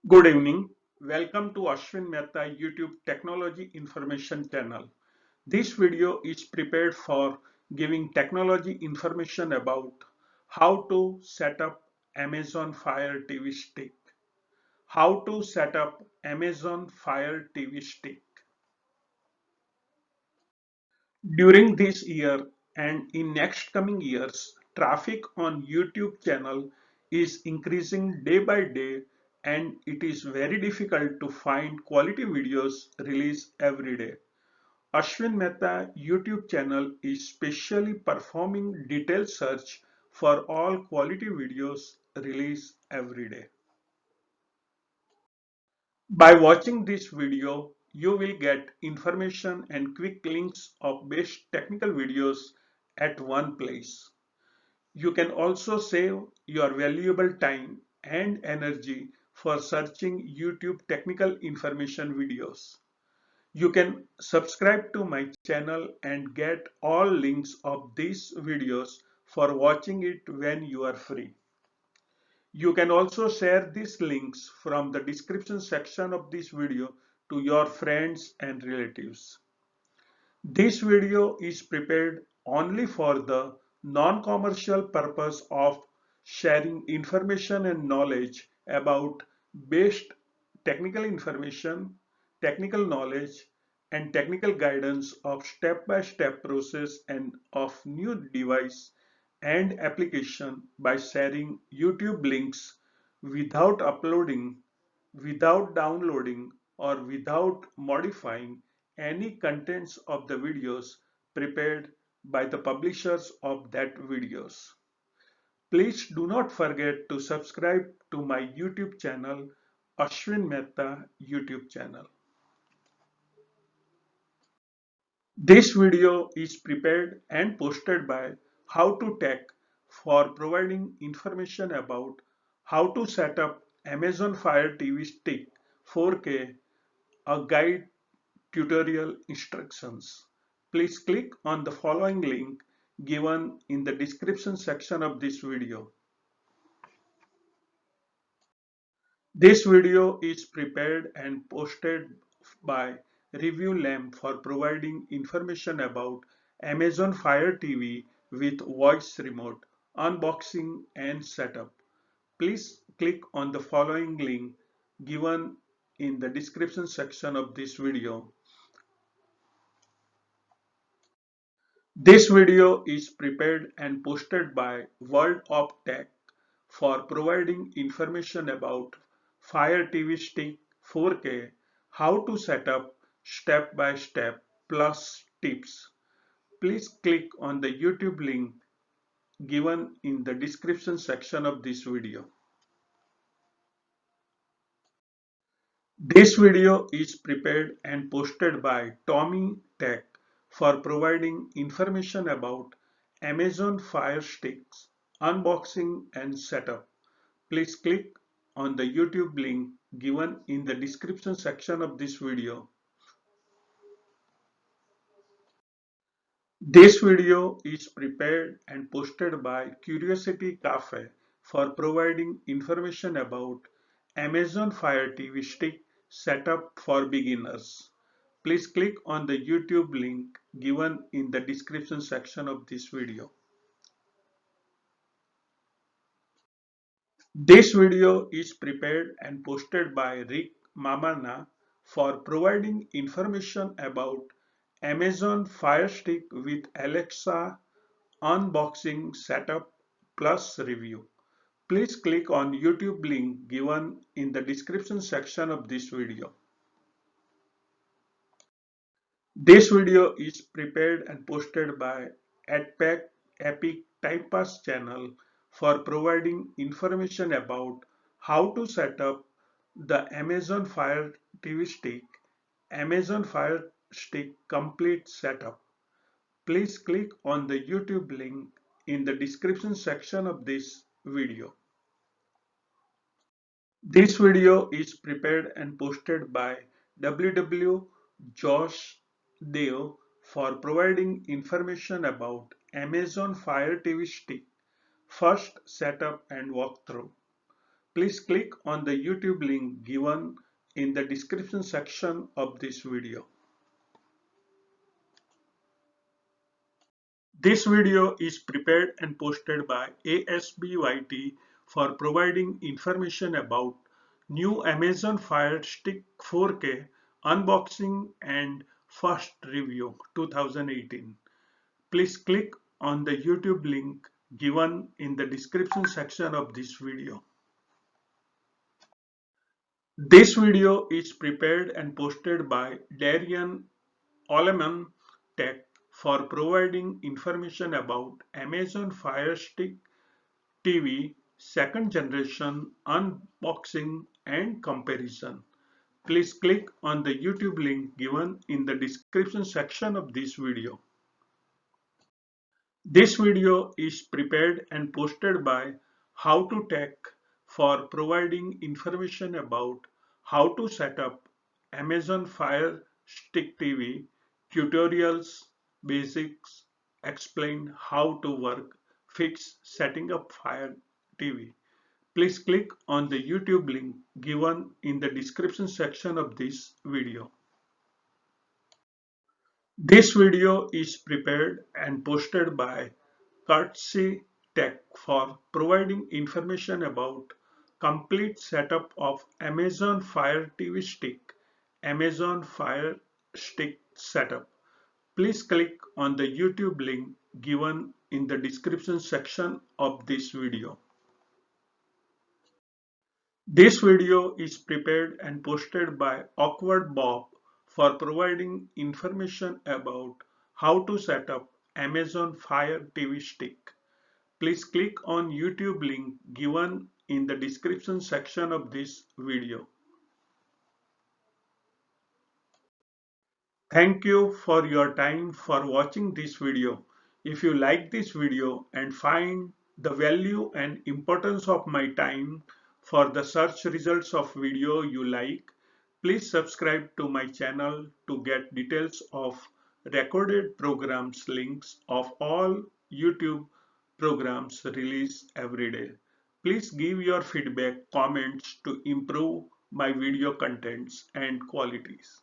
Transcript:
Good evening. Welcome to Ashwin Mehta YouTube Technology Information channel. This video is prepared for giving technology information about how to set up Amazon Fire TV Stick. How to set up Amazon Fire TV Stick. During this year and in next coming years, traffic on YouTube channel is increasing day by day and it is very difficult to find quality videos released every day. Ashwin Mehta YouTube channel is specially performing detailed search for all quality videos released every day. By watching this video, you will get information and quick links of best technical videos at one place. You can also save your valuable time and energy for searching YouTube technical information videos. You can subscribe to my channel and get all links of these videos for watching it when you are free. You can also share these links from the description section of this video to your friends and relatives. This video is prepared only for the non-commercial purpose of sharing information and knowledge about best technical information, technical knowledge, and technical guidance of step-by-step process and of new device and application by sharing YouTube links without uploading, without downloading, or without modifying any contents of the videos prepared by the publishers of that videos. Please do not forget to subscribe to my YouTube channel, Ashwin Mehta YouTube channel. This video is prepared and posted by How to Tech for providing information about how to set up Amazon Fire TV Stick 4K, a guide tutorial instructions. Please click on the following link given in the description section of this video. This video is prepared and posted by Review Lamp for providing information about Amazon Fire TV with voice remote, unboxing and setup. Please click on the following link given in the description section of this video. This video is prepared and posted by WorldofTech for providing information about Fire TV Stick 4K, how to set up step by step plus tips. Please click on the YouTube link given in the description section of this video. This video is prepared and posted by Tommy Tech for providing information about Amazon Fire Sticks, unboxing and setup. Please click on the YouTube link given in the description section of this video. This video is prepared and posted by Curiosity Cafe for providing information about Amazon Fire TV Stick setup for beginners. Please click on the YouTube link given in the description section of this video. This video is prepared and posted by Rick Mamana for providing information about Amazon Fire Stick with Alexa unboxing setup plus review. Please click on YouTube link given in the description section of this video. This video is prepared and posted by AdPack Epic Timepass channel for providing information about how to set up the Amazon Fire TV Stick, Amazon Fire Stick complete setup. Please click on the YouTube link in the description section of this video. This video is prepared and posted by WW Josh Deo for providing information about Amazon Fire TV Stick, first setup and walkthrough. Please click on the YouTube link given in the description section of this video. This video is prepared and posted by ASBYT for providing information about new Amazon Fire Stick 4K unboxing and first review 2018. Please click on the YouTube link given in the description section of this video. This video is prepared and posted by Darin OleManTech for providing information about Amazon Fire Stick TV second generation unboxing and comparison. Please click on the YouTube link given in the description section of this video. This video is prepared and posted by How to Tech for providing information about how to set up Amazon Fire Stick TV, tutorials, basics, explain how to work, fix setting up Fire TV. Please click on the YouTube link given in the description section of this video. This video is prepared and posted by Courtesy Tech for providing information about complete setup of Amazon Fire TV Stick, Amazon Fire Stick setup. Please click on the YouTube link given in the description section of this video. This video is prepared and posted by Awkward Bob for providing information about how to set up Amazon Fire TV Stick. Please click on YouTube link given in the description section of this video. Thank you for your time for watching this video. If you like this video and find the value and importance of my time for the search results of video you like, please subscribe to my channel to get details of recorded programs links of all YouTube programs released every day. Please give your feedback comments to improve my video contents and qualities.